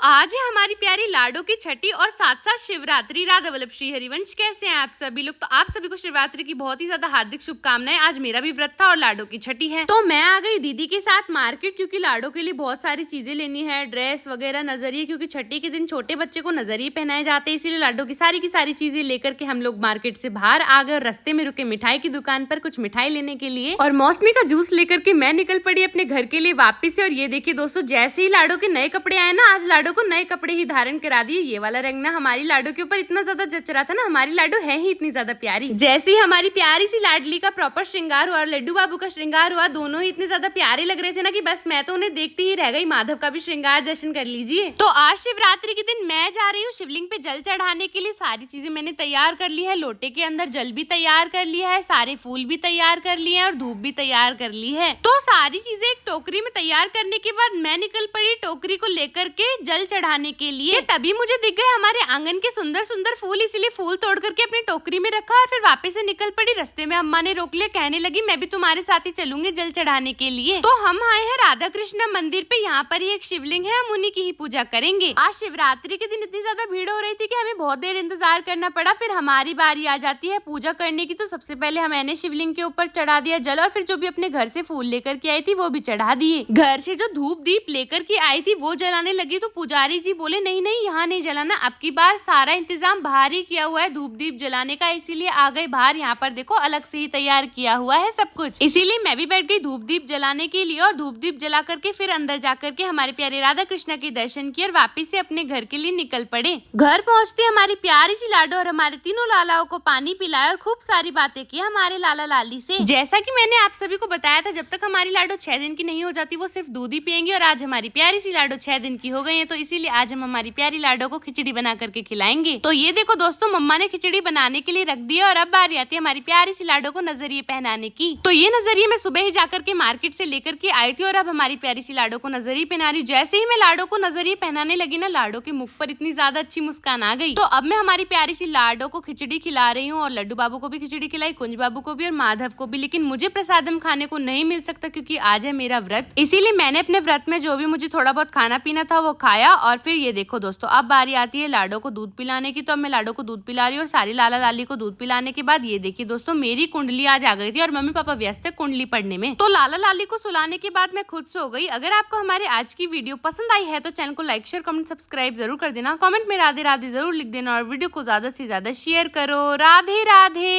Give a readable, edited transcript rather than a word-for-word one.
आज है हमारी प्यारी लाडो की छठी और साथ साथ शिवरात्रि। राधा वल्लभ श्री हरिवंश, कैसे हैं आप सभी लोग? तो आप सभी को शिवरात्रि की बहुत ही ज्यादा हार्दिक शुभकामनाएं। आज मेरा भी व्रत था और लाडो की छठी है, तो मैं आ गई दीदी के साथ मार्केट, क्योंकि लाडो के लिए बहुत सारी चीजें लेनी है, ड्रेस वगैरह, नजरिए, क्योंकि छठी के दिन छोटे बच्चे को नजरिए पहनाए जाते हैं, इसीलिए लाडो की सारी चीजें लेकर के हम लोग मार्केट से बाहर आ गए और रास्ते में रुके मिठाई की दुकान पर कुछ मिठाई लेने के लिए, और मौसमी का जूस लेकर के मैं निकल पड़ी अपने घर के लिए वापिस से। और ये देखिए दोस्तों, जैसे ही लाडो के नए कपड़े आए ना, आज लाडो को नए कपड़े ही धारण करा दिए। ये वाला रंग ना हमारी लाडो के ऊपर इतना ज्यादा जच रहा था ना, हमारी लाडो है ही इतनी ज्यादा प्यारी। जैसे ही हमारी प्यारी सी लाडली का प्रॉपर श्रृंगार हुआ और लड्डू बाबू का श्रृंगार हुआ, दोनों ही इतने ज्यादा प्यारे लग रहे थे ना कि बस मैं तो उन्हें देखती ही रह गई। माधव का भी श्रृंगार दर्शन कर लीजिए। तो आज शिवरात्रि के दिन मैं जा रही हूँ शिवलिंग पे जल चढ़ाने के लिए। सारी चीजें मैंने तैयार कर ली है, लोटे के अंदर जल भी तैयार कर लिया है, सारे फूल भी तैयार कर लिए हैं और धूप भी तैयार कर ली है। तो सारी चीजें एक टोकरी में तैयार करने के बाद मैं निकल पड़ी टोकरी को लेकर के जल चढ़ाने के लिए। तभी मुझे दिख गए हमारे आंगन के सुंदर सुंदर फूल, इसीलिए फूल तोड़ करके अपनी टोकरी में रखा और फिर वापस से निकल पड़ी। रास्ते में अम्मा ने रोक लिया, कहने लगी मैं भी तुम्हारे साथ ही चलूंगी जल चढ़ाने के लिए। तो हम आए हैं राधा कृष्ण मंदिर पे, यहाँ पर ही एक शिवलिंग है, हम उन्हीं की ही पूजा करेंगे। आज शिवरात्रि के दिन इतनी ज्यादा भीड़ हो रही थी कि हमें बहुत देर इंतजार करना पड़ा। फिर हमारी बारी आ जाती है पूजा करने की। तो सबसे पहले मैंने शिवलिंग के ऊपर चढ़ा दिया जल, और फिर जो भी अपने घर से फूल लेकर के आई थी वो भी चढ़ा दिए। घर से जो धूप दीप लेकर के आई थी वो जलाने लगी, तो पुजारी जी बोले नहीं नहीं यहाँ नहीं जलाना, अब की बार सारा इंतजाम बाहर ही किया हुआ है धूप दीप जलाने का, इसीलिए आ गए बाहर। यहाँ पर देखो अलग से ही तैयार किया हुआ है सब कुछ, इसीलिए मैं भी बैठ गई धूप दीप जलाने के लिए। और धूप दीप जला करके फिर अंदर जाकर के हमारे प्यारे राधा कृष्ण के दर्शन किए और वापिस से अपने घर के लिए निकल पड़े। घर पहुँचते हमारी प्यारी सी लाडो और हमारे तीनों लालाओं को पानी पिलाया और खूब सारी बातें की हमारे लाला लाली से। जैसा कि मैंने आप सभी को बताया था, जब तक हमारी लाडो 6 दिन की नहीं हो जाती वो सिर्फ दूध ही पियेंगी, और आज हमारी प्यारी सी लाडो 6 दिन की हो गई है, तो इसीलिए आज हम हमारी प्यारी लाडो को खिचड़ी बना करके खिलाएंगे। तो ये देखो दोस्तों, मम्मा ने खिचड़ी बनाने के लिए रख दिया और अब बारी आती है हमारी प्यारी सी लाडो को नजरिए पहनाने की। तो ये नजरिए मैं सुबह ही जाकर के मार्केट से लेकर के आई थी और अब हमारी प्यारी सी लाडो को नजरिए पहना रही हूँ। जैसे ही मैं लाडो को नजरिए पहनाने लगी ना, लाडो के मुख पर इतनी ज्यादा अच्छी मुस्कान आ गई। तो अब मैं हमारी प्यारी सी लाडो को खिचड़ी खिला रही हूँ और लड्डू बाबू को भी खिचड़ी खिलाई, कुंज बाबू को भी और माधव को भी। लेकिन मुझे प्रसादम खाने को नहीं मिल सकता क्योंकि आज है मेरा व्रत, इसीलिए मैंने अपने व्रत में जो भी मुझे थोड़ा बहुत खाना पीना था वो खाया। और फिर ये देखो दोस्तों, अब बारी आती है लाडो को दूध पिलाने की। तो अब मैं लाडो को दूध पिला रही हूँ और सारी लाला लाली को दूध पिलाने के बाद ये देखिए दोस्तों, मेरी कुंडली आज आ गई थी और मम्मी पापा व्यस्त है कुंडली पढ़ने में। तो लाला लाली को सुलाने के बाद मैं खुद सो गई। अगर आपको हमारे आज की वीडियो पसंद आई है तो चैनल को लाइक शेयर कमेंट सब्सक्राइब जरूर कर देना, कमेंट में राधे राधे जरूर लिख देना और वीडियो को ज्यादा से ज्यादा शेयर करो। राधे राधे।